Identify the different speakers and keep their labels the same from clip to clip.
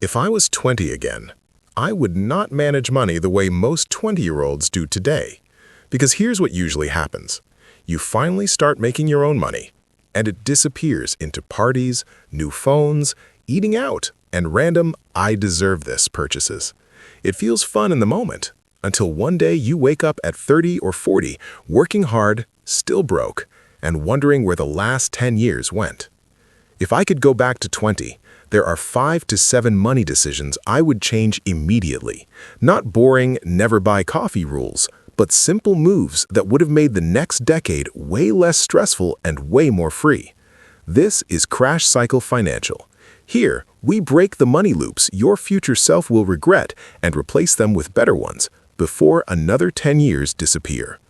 Speaker 1: If I was 20 again, I would not manage money the way most 20-year-olds do today. Because here's what usually happens. You finally start making your own money, and it disappears into parties, new phones, eating out, and random "I deserve this" purchases. It feels fun in the moment, until one day you wake up at 30 or 40, working hard, still broke, and wondering where the last 10 years went. If I could go back to 20, there are 5 to 7 money decisions I would change immediately. Not boring, never buy coffee rules, but simple moves that would have made the next decade way less stressful and way more free. This is Crash Cycle Financial. Here, we break the money loops your future self will regret and replace them with better ones before another 10 years disappear.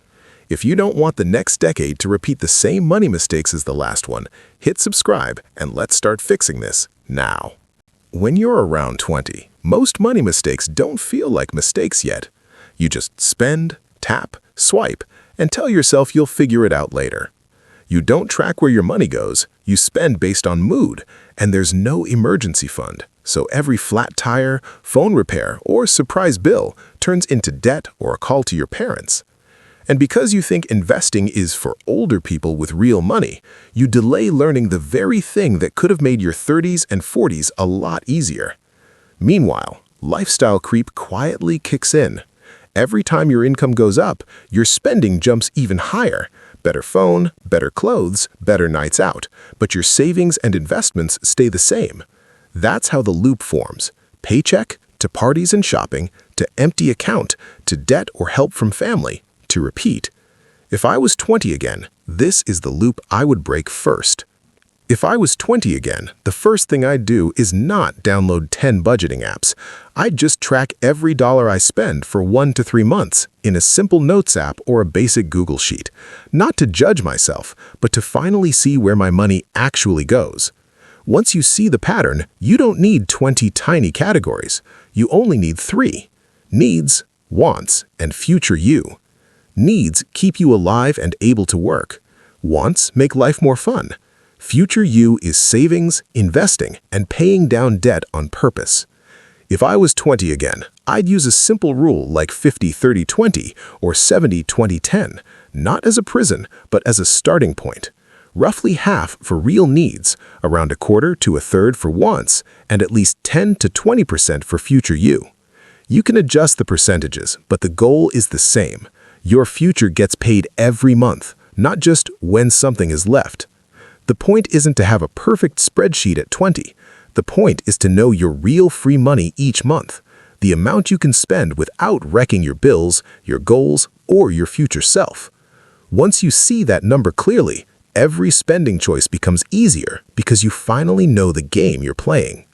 Speaker 1: If you don't want the next decade to repeat the same money mistakes as the last one, hit subscribe and let's start fixing this now. When you're around 20, most money mistakes don't feel like mistakes yet. You just spend, tap, swipe, and tell yourself you'll figure it out later. You don't track where your money goes, you spend based on mood, and there's no emergency fund. So every flat tire, phone repair, or surprise bill turns into debt or a call to your parents. And because you think investing is for older people with real money, you delay learning the very thing that could have made your 30s and 40s a lot easier. Meanwhile, lifestyle creep quietly kicks in. Every time your income goes up, your spending jumps even higher. Better phone, better clothes, better nights out, but your savings and investments stay the same. That's how the loop forms. Paycheck, to parties and shopping, to empty account, to debt or help from family, to repeat. If I was 20 again, this is the loop I would break first. If I was 20 again, the first thing I'd do is not download 10 budgeting apps. I'd just track every dollar I spend for 1 to 3 months in a simple notes app or a basic Google sheet. Not to judge myself, but to finally see where my money actually goes. Once you see the pattern, you don't need 20 tiny categories. You only need 3. Needs, wants, and future you. Needs keep you alive and able to work. Wants make life more fun. Future you is savings, investing, and paying down debt on purpose. If I was 20 again, I'd use a simple rule like 50-30-20 or 70-20-10, not as a prison, but as a starting point. Roughly half for real needs, around a quarter to a third for wants, and at least 10 to 20% for future you. You can adjust the percentages, but the goal is the same. Your future gets paid every month, not just when something is left. The point isn't to have a perfect spreadsheet at 20. The point is to know your real free money each month, the amount you can spend without wrecking your bills, your goals, or your future self. Once you see that number clearly, every spending choice becomes easier because you finally know the game you're playing.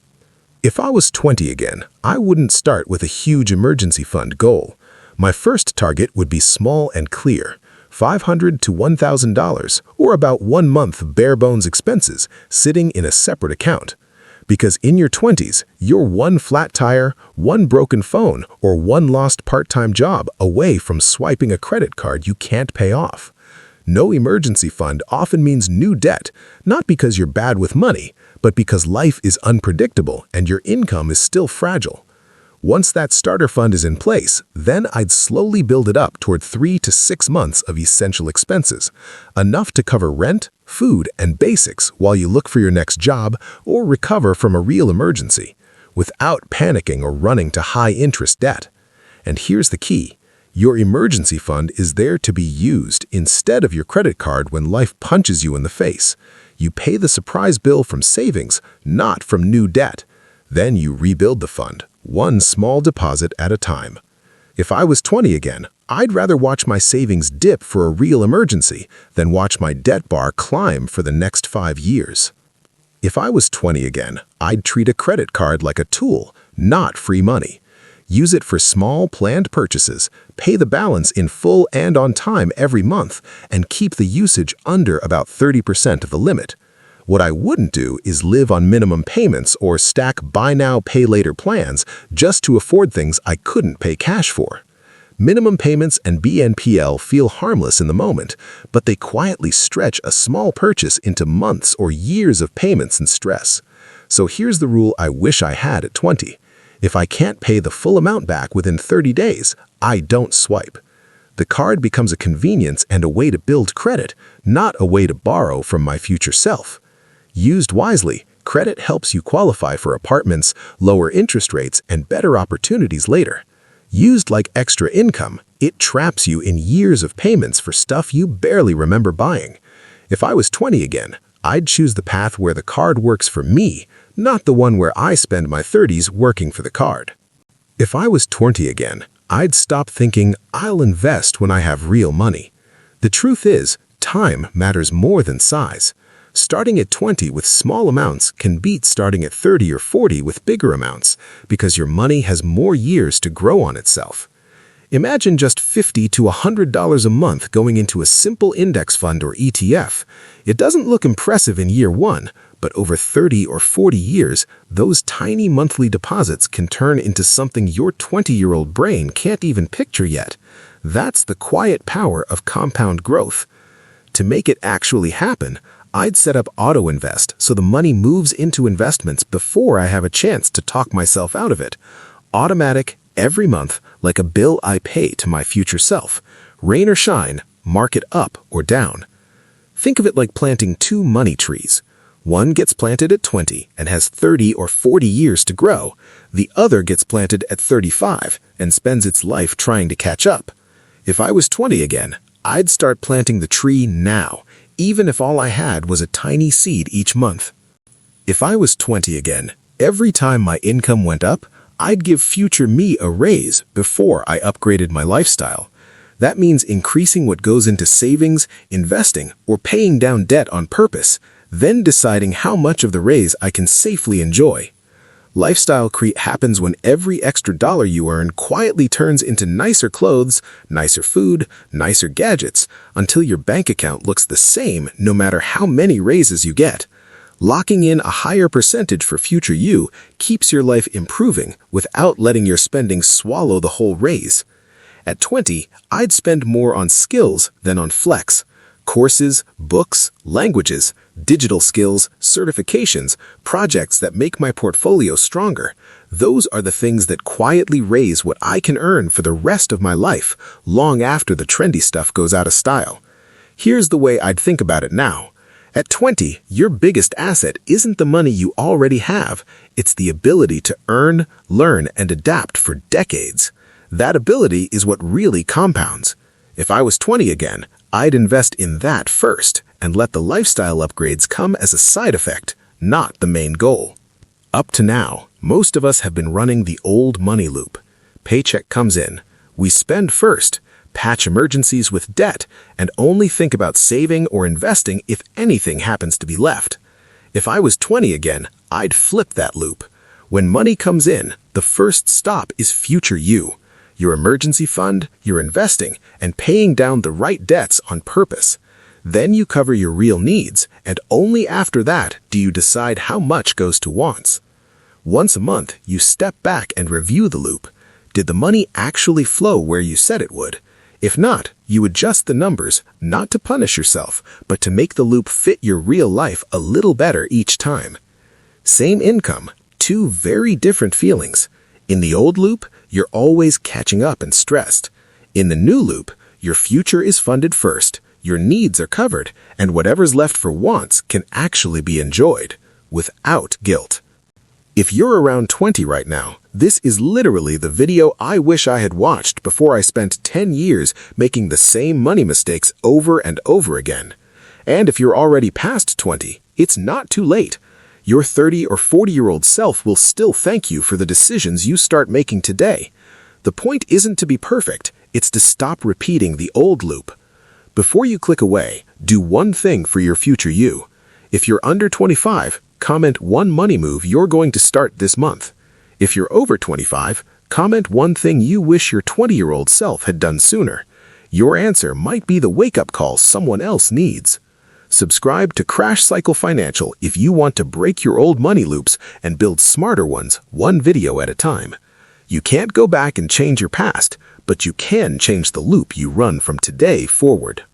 Speaker 1: If I was 20 again, I wouldn't start with a huge emergency fund goal. My first target would be small and clear. $500 to $1,000, or about 1 month bare-bones expenses sitting in a separate account. Because in your 20s, you're 1 flat tire, 1 broken phone, or 1 lost part-time job away from swiping a credit card you can't pay off. No emergency fund often means new debt, not because you're bad with money, but because life is unpredictable and your income is still fragile. Once that starter fund is in place, then I'd slowly build it up toward 3 to 6 months of essential expenses, enough to cover rent, food, and basics while you look for your next job or recover from a real emergency, without panicking or running to high-interest debt. And here's the key. Your emergency fund is there to be used instead of your credit card when life punches you in the face. You pay the surprise bill from savings, not from new debt. Then you rebuild the fund, 1 small deposit at a time. If I was 20 again, I'd rather watch my savings dip for a real emergency than watch my debt bar climb for the next 5 years. If I was 20 again, I'd treat a credit card like a tool, not free money. Use it for small, planned purchases, pay the balance in full and on time every month, and keep the usage under about 30% of the limit. What I wouldn't do is live on minimum payments or stack buy now, pay later plans just to afford things I couldn't pay cash for. Minimum payments and BNPL feel harmless in the moment, but they quietly stretch a small purchase into months or years of payments and stress. So here's the rule I wish I had at 20. If I can't pay the full amount back within 30 days, I don't swipe. The card becomes a convenience and a way to build credit, not a way to borrow from my future self. Used wisely, credit helps you qualify for apartments, lower interest rates, and better opportunities later. Used like extra income, it traps you in years of payments for stuff you barely remember buying. If I was 20 again, I'd choose the path where the card works for me, not the one where I spend my 30s working for the card. If I was 20 again, I'd stop thinking I'll invest when I have real money. The truth is, time matters more than size. Starting at 20 with small amounts can beat starting at 30 or 40 with bigger amounts because your money has more years to grow on itself. Imagine just $50 to $100 a month going into a simple index fund or ETF. It doesn't look impressive in year one, but over 30 or 40 years, those tiny monthly deposits can turn into something your 20-year-old brain can't even picture yet. That's the quiet power of compound growth. To make it actually happen, I'd set up auto-invest so the money moves into investments before I have a chance to talk myself out of it. Automatic, every month, like a bill I pay to my future self. Rain or shine, market up or down. Think of it like planting two money trees. One gets planted at 20 and has 30 or 40 years to grow. The other gets planted at 35 and spends its life trying to catch up. If I was 20 again, I'd start planting the tree now, even if all I had was a tiny seed each month. If I was 20 again, every time my income went up, I'd give future me a raise before I upgraded my lifestyle. That means increasing what goes into savings, investing, or paying down debt on purpose, then deciding how much of the raise I can safely enjoy. Lifestyle creep happens when every extra dollar you earn quietly turns into nicer clothes, nicer food, nicer gadgets, until your bank account looks the same no matter how many raises you get. Locking in a higher percentage for future you keeps your life improving without letting your spending swallow the whole raise. At 20, I'd spend more on skills than on flex. Courses, books, languages, digital skills, certifications, projects that make my portfolio stronger. Those are the things that quietly raise what I can earn for the rest of my life, long after the trendy stuff goes out of style. Here's the way I'd think about it now. At 20, your biggest asset isn't the money you already have. It's the ability to earn, learn, and adapt for decades. That ability is what really compounds. If I was 20 again, I'd invest in that first and let the lifestyle upgrades come as a side effect, not the main goal. Up to now, most of us have been running the old money loop. Paycheck comes in, we spend first, patch emergencies with debt, and only think about saving or investing if anything happens to be left. If I was 20 again, I'd flip that loop. When money comes in, the first stop is future you. Your emergency fund, your investing, and paying down the right debts on purpose. Then you cover your real needs, and only after that do you decide how much goes to wants. Once a month, you step back and review the loop. Did the money actually flow where you said it would? If not, you adjust the numbers, not to punish yourself, but to make the loop fit your real life a little better each time. Same income, two very different feelings. In the old loop, you're always catching up and stressed. In the new loop, your future is funded first, your needs are covered, and whatever's left for wants can actually be enjoyed, without guilt. If you're around 20 right now, this is literally the video I wish I had watched before I spent 10 years making the same money mistakes over and over again. And if you're already past 20, it's not too late. Your 30 or 40-year-old self will still thank you for the decisions you start making today. The point isn't to be perfect, it's to stop repeating the old loop. Before you click away, do one thing for your future you. If you're under 25, comment one money move you're going to start this month. If you're over 25, comment one thing you wish your 20-year-old self had done sooner. Your answer might be the wake-up call someone else needs. Subscribe to Crash Cycle Financial if you want to break your old money loops and build smarter ones, one video at a time. You can't go back and change your past, but you can change the loop you run from today forward.